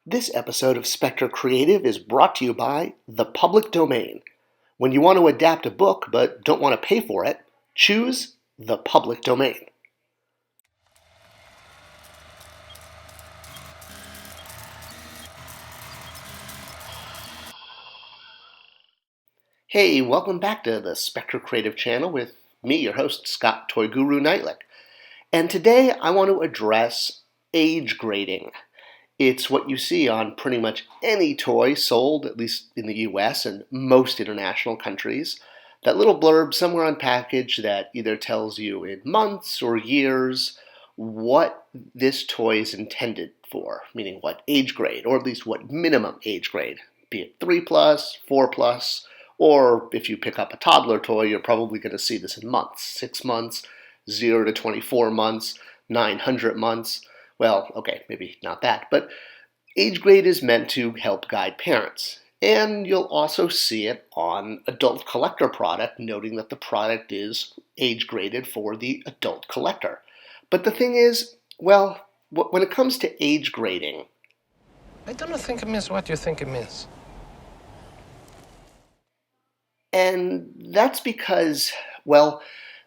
This episode of Spector Creative is brought to you by the public domain. When you want to adapt a book but don't want to pay for it, choose the public domain. Hey, welcome back to the Spector Creative channel with me, your host, Scott Toy Guru Neitlich. And today I want to address age grading. It's what you see on pretty much any toy sold, at least in the US and most international countries. That little blurb somewhere on package that either tells you in months or years what this toy is intended for, meaning what age grade, or at least what minimum age grade, be it 3 plus, 4 plus, or if you pick up a toddler toy, you're probably going to see this in months, 6 months, 0 to 24 months, 900 months. Well, okay, maybe not that, but age grade is meant to help guide parents. And you'll also see it on adult collector product, noting that the product is age graded for the adult collector. But the thing is, well, when it comes to age grading, I don't think it means what you think it means. and that's because, well,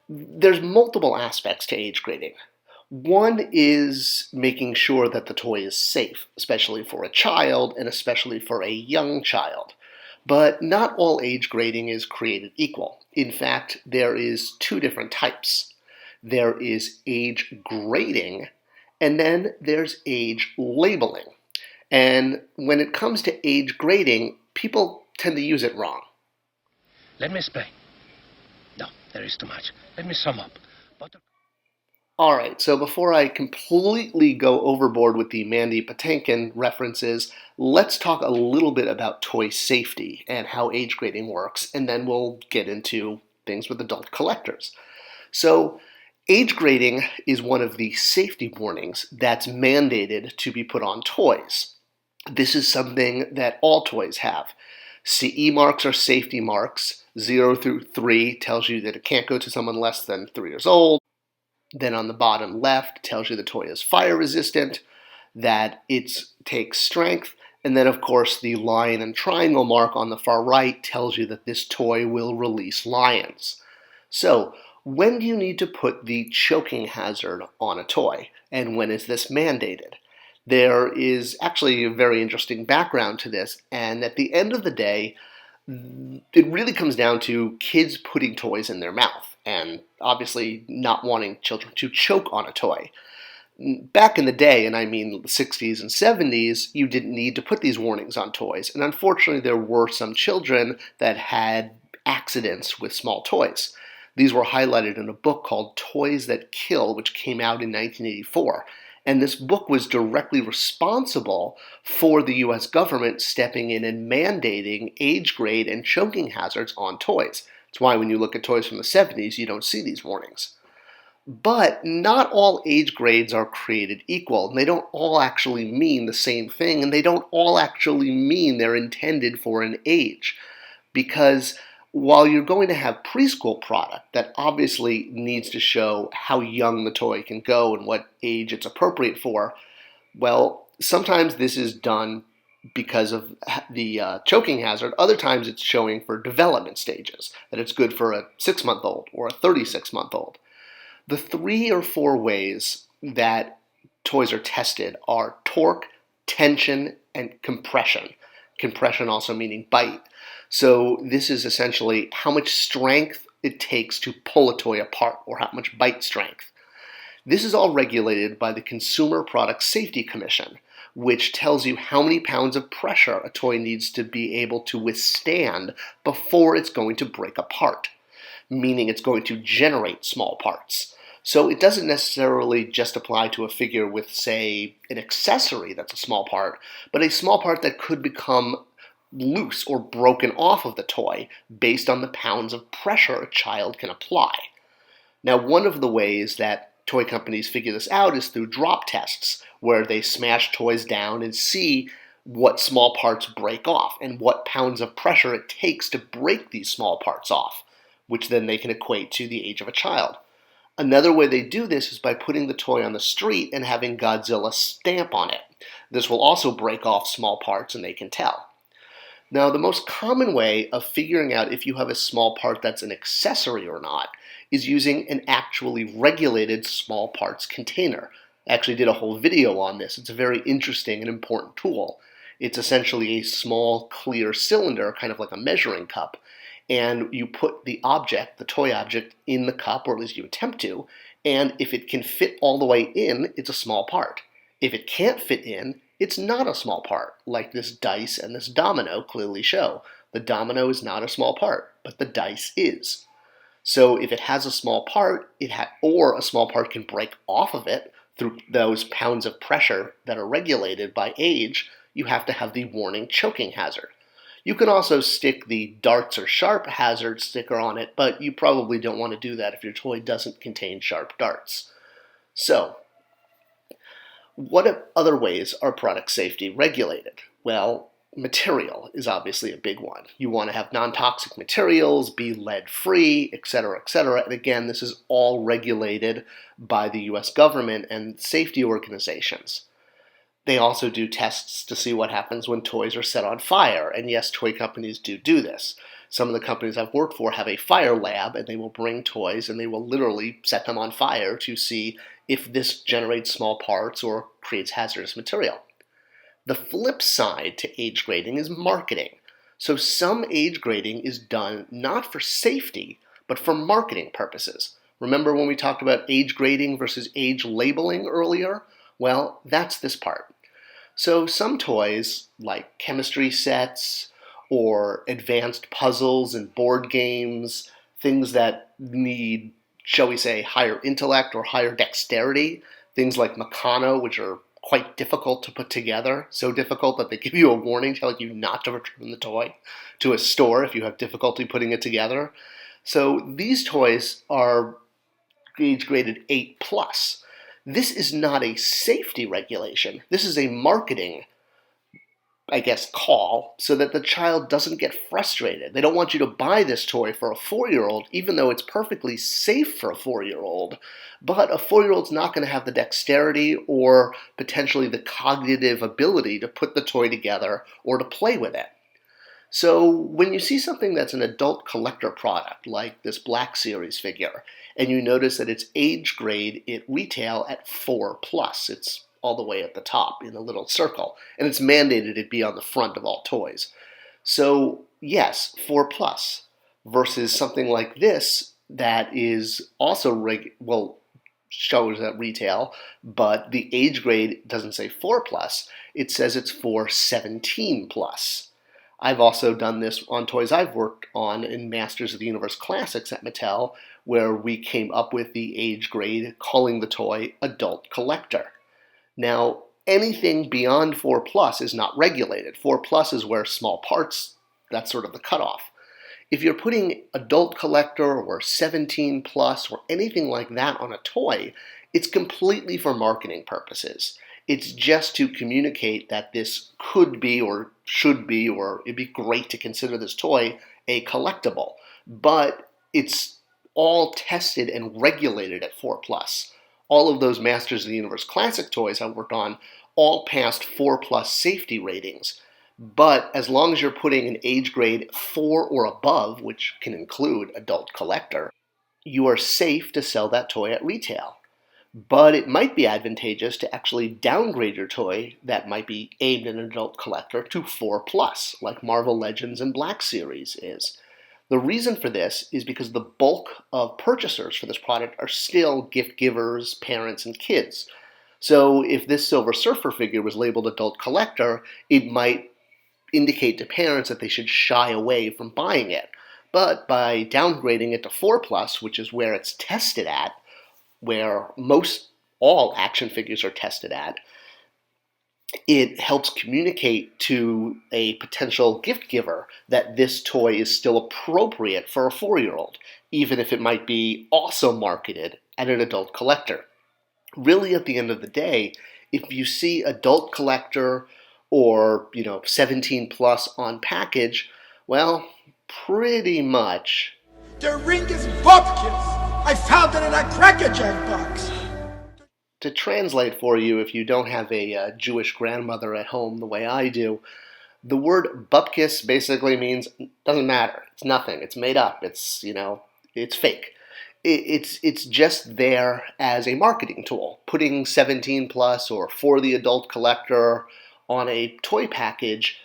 there's multiple aspects to age grading. One is making sure that the toy is safe, especially for a child and especially for a young child. But not all age grading is created equal. In fact, there is two different types. There is age grading, and then there's age labeling. And when it comes to age grading, people tend to use it wrong. Let me explain. No, there is too much. Let me sum up. All right, so before I completely go overboard with the Mandy Patinkin references, let's talk a little bit about toy safety and how age grading works, and then we'll get into things with adult collectors. So, age grading is one of the safety warnings that's mandated to be put on toys. This is something that all toys have. CE marks are safety marks. 0 through 3 tells you that it can't go to someone less than 3 years old. Then on the bottom left tells you the toy is fire resistant, that it takes strength, and then of course the lion and triangle mark on the far right tells you that this toy will release lions. So, when do you need to put the choking hazard on a toy, and when is this mandated? There is actually a very interesting background to this, and at the end of the day, it really comes down to kids putting toys in their mouth and obviously not wanting children to choke on a toy. Back in the day, and I mean the 60s and 70s, you didn't need to put these warnings on toys. And unfortunately, there were some children that had accidents with small toys. These were highlighted in a book called Toys That Kill, which came out in 1984. And this book was directly responsible for the US government stepping in and mandating age grade and choking hazards on toys. That's why when you look at toys from the 70s, you don't see these warnings. But not all age grades are created equal, and they don't all actually mean the same thing, and they don't all actually mean they're intended for an age. Because while you're going to have preschool product that obviously needs to show how young the toy can go and what age it's appropriate for, well, sometimes this is done because of the choking hazard. Other times it's showing for development stages, that it's good for a 6-month-old or a 36-month-old. The 3 or 4 ways that toys are tested are torque, tension, and compression. Compression also meaning bite. So this is essentially how much strength it takes to pull a toy apart, or how much bite strength. This is all regulated by the Consumer Product Safety Commission, which tells you how many pounds of pressure a toy needs to be able to withstand before it's going to break apart, meaning it's going to generate small parts. So it doesn't necessarily just apply to a figure with, say, an accessory that's a small part, but a small part that could become loose or broken off of the toy based on the pounds of pressure a child can apply. Now, one of the ways that toy companies figure this out is through drop tests, where they smash toys down and see what small parts break off and what pounds of pressure it takes to break these small parts off, which then they can equate to the age of a child. Another way they do this is by putting the toy on the street and having Godzilla stamp on it. This will also break off small parts and they can tell. Now, the most common way of figuring out if you have a small part that's an accessory or not is using an actually regulated small parts container. I actually did a whole video on this. It's a very interesting and important tool. It's essentially a small clear cylinder, kind of like a measuring cup, and you put the object, the toy object, in the cup, or at least you attempt to, and if it can fit all the way in, it's a small part. If it can't fit in, it's not a small part, like this dice and this domino clearly show. The domino is not a small part, but the dice is. So if it has a small part, or a small part can break off of it through those pounds of pressure that are regulated by age, you have to have the warning choking hazard. You can also stick the darts or sharp hazard sticker on it, but you probably don't want to do that if your toy doesn't contain sharp darts. So, what other ways are product safety regulated? Well, material is obviously a big one. You want to have non-toxic materials, be lead-free, etc., etc. And again, this is all regulated by the US government and safety organizations. They also do tests to see what happens when toys are set on fire. And yes, toy companies do this. Some of the companies I've worked for have a fire lab, and they will bring toys and they will literally set them on fire to see if this generates small parts or creates hazardous material. The flip side to age grading is marketing. So some age grading is done not for safety, but for marketing purposes. Remember when we talked about age grading versus age labeling earlier? Well, that's this part. So some toys, like chemistry sets or advanced puzzles and board games, things that need, shall we say, higher intellect or higher dexterity, things like Meccano, which are quite difficult to put together, so difficult that they give you a warning telling you not to return the toy to a store if you have difficulty putting it together. So these toys are age graded 8+. This is not a safety regulation. This is a marketing, call so that the child doesn't get frustrated. They don't want you to buy this toy for a 4-year-old, even though it's perfectly safe for a 4-year-old. But a 4-year-old's not going to have the dexterity or potentially the cognitive ability to put the toy together or to play with it. So when you see something that's an adult collector product, like this Black Series figure, and you notice that it's age grade at retail at 4+, it's all the way at the top in a little circle, and it's mandated it be on the front of all toys. So yes, 4+, versus something like this that is also shows at retail, but the age grade doesn't say 4+, it says it's for 17+. I've also done this on toys I've worked on in Masters of the Universe Classics at Mattel, where we came up with the age grade calling the toy Adult Collector. Now, anything beyond 4+ is not regulated. 4+ is where small parts, that's sort of the cutoff. If you're putting Adult Collector or 17+ or anything like that on a toy, it's completely for marketing purposes. It's just to communicate that this could be or should be, or it'd be great to consider this toy a collectible. But it's all tested and regulated at 4+. All of those Masters of the Universe Classic toys I worked on all passed 4+ safety ratings. But as long as you're putting an age grade 4 or above, which can include Adult Collector, you are safe to sell that toy at retail. But it might be advantageous to actually downgrade your toy that might be aimed at an adult collector to 4+, like Marvel Legends and Black Series is. The reason for this is because the bulk of purchasers for this product are still gift givers, parents, and kids. So if this Silver Surfer figure was labeled adult collector, it might indicate to parents that they should shy away from buying it. But by downgrading it to 4+, which is where it's tested at, where all action figures are tested at, it helps communicate to a potential gift giver that this toy is still appropriate for a 4-year-old, even if it might be also marketed at an adult collector. Really, at the end of the day, if you see adult collector or 17+ on package, well, pretty much. The ring is Bupkus. I found it in a Cracker Jack box. To translate for you, if you don't have a Jewish grandmother at home the way I do, the word Bupkus basically means doesn't matter. It's nothing. It's made up. It's fake. It's just there as a marketing tool. Putting 17 plus or for the adult collector on a toy package,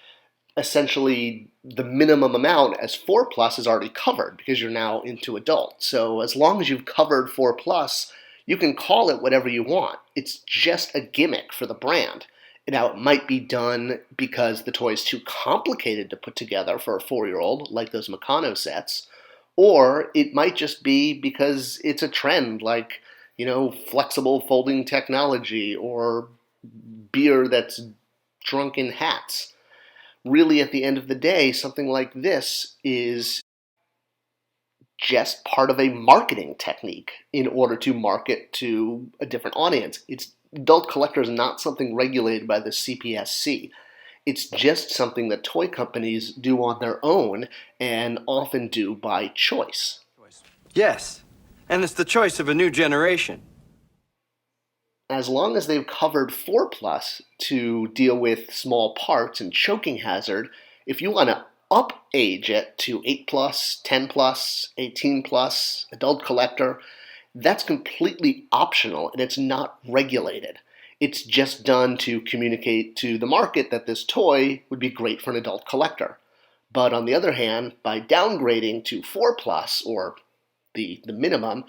essentially the minimum amount as 4 plus is already covered because you're now into adult. So as long as you've covered 4 plus, you can call it whatever you want. It's just a gimmick for the brand. Now, it might be done because the toy is too complicated to put together for a 4-year-old, like those Meccano sets, or it might just be because it's a trend, like, flexible folding technology or beer that's drunk in hats. Really, at the end of the day, something like this is just part of a marketing technique in order to market to a different audience. Adult collector is not something regulated by the CPSC. It's just something that toy companies do on their own and often do by choice. Yes, and it's the choice of a new generation. As long as they've covered 4 plus to deal with small parts and choking hazard, if you want to up age it to 8 plus, 10 plus, 18 plus, adult collector, that's completely optional and it's not regulated. It's just done to communicate to the market that this toy would be great for an adult collector. But on the other hand, by downgrading to 4 plus, or the minimum,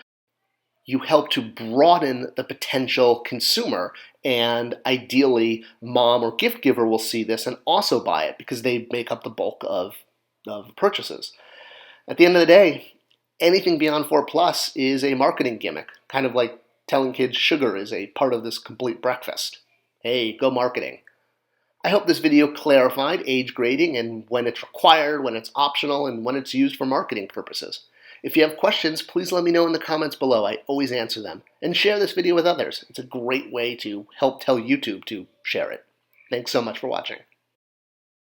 you help to broaden the potential consumer, and ideally mom or gift giver will see this and also buy it because they make up the bulk of purchases. At the end of the day, anything beyond 4 plus is a marketing gimmick, kind of like telling kids sugar is a part of this complete breakfast. Hey, go marketing. I hope this video clarified age grading and when it's required, when it's optional, and when it's used for marketing purposes. If you have questions, please let me know in the comments below. I always answer them. And share this video with others. It's a great way to help tell YouTube to share it. Thanks so much for watching.